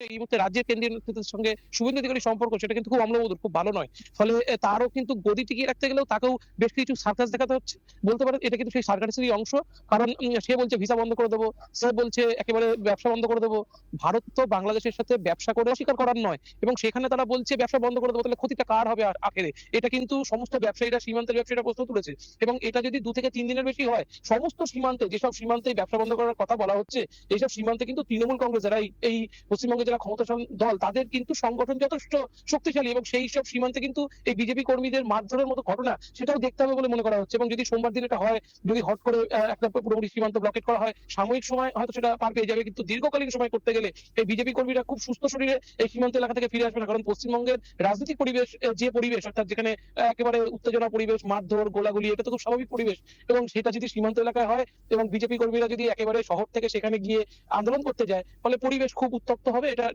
এই মুহূর্তে রাজ্যের কেন্দ্রীয় নেতৃত্বের সঙ্গে শুভেন্দু অধিকারীর সম্পর্ক সেটা কিন্তু খুব অম্লমধুর, খুব ভালো নয়। ফলে তারও কিন্তু গদি টিকিয়ে রাখতে গেলেও তাকেও বেশ কিছু সার্কাস দেখাতে হচ্ছে। বলতে পারেন এটা কিন্তু সেই সার্কাসেরই অংশ। কারণ সে বলছে ভিসা বন্ধ করে দেব, সে বলছে একেবারে ব্যবসা বন্ধ করে দেব। ভারত তো বাংলাদেশের সাথে ব্যবসা করে অস্বীকার করার নয় এবং সেখানে তারা বলছে ব্যবসা বন্ধ করে দেব, তাহলে ক্ষতিটা কার হবে আখেরে? এটা কিন্তু সমস্ত ব্যবসায়ীরা, সীমান্তের ব্যবসায়ীরা প্রশ্ন তুলেছে এবং এটা যদি ২ থেকে ৩ দিনের বেশি হয়, সমস্ত সীমান্তে যেসব সীমান্তে ব্যবসা বন্ধ করার কথা বলা হচ্ছে, এইসব সীমান্তে কিন্তু তৃণমূল কংগ্রেস যারা এই পশ্চিমবঙ্গে যারা ক্ষমতাসীন দল তাদের কিন্তু সংগঠন যথেষ্ট শক্তিশালী এবং সেই সব সীমান্তে কিন্তু এই বিজেপি কর্মীদের মারধরের মতো ঘটনা সেটাও দেখতে হবে বলে মনে করা হচ্ছে এবং যদি সোমবার দিন এটা হয়, যদি হট করে একটা পুরোপুরি সীমান্ত ব্লকেট করা হয়, সাময়িক সময় হয়তো সেটা পার পেয়ে যাবে, কিন্তু দীর্ঘকালীন সময় করতে গেলে এই বিজেপি কর্মীরা খুব সুস্থ শরীরে এই সীমান্ত এলাকা থেকে ফিরে আসবে না। কারণ পশ্চিমবঙ্গের রাজনৈতিক পরিবেশ যে পরিবেশ অর্থাৎ যেখানে একেবারে উত্তেজনা পরিবেশ, মারধর, গোলাগুলি এটা তো খুব স্বাভাবিক পরিবেশ এবং সেটা যদি সীমান্ত এলাকায় হয় এবং বিজেপি কর্মীরা যদি একেবারে শহর থেকে সেখানে গিয়ে আন্দোলন করতে যায়, ফলে পরিবেশ খুব উত্তপ্ত হবে। এটা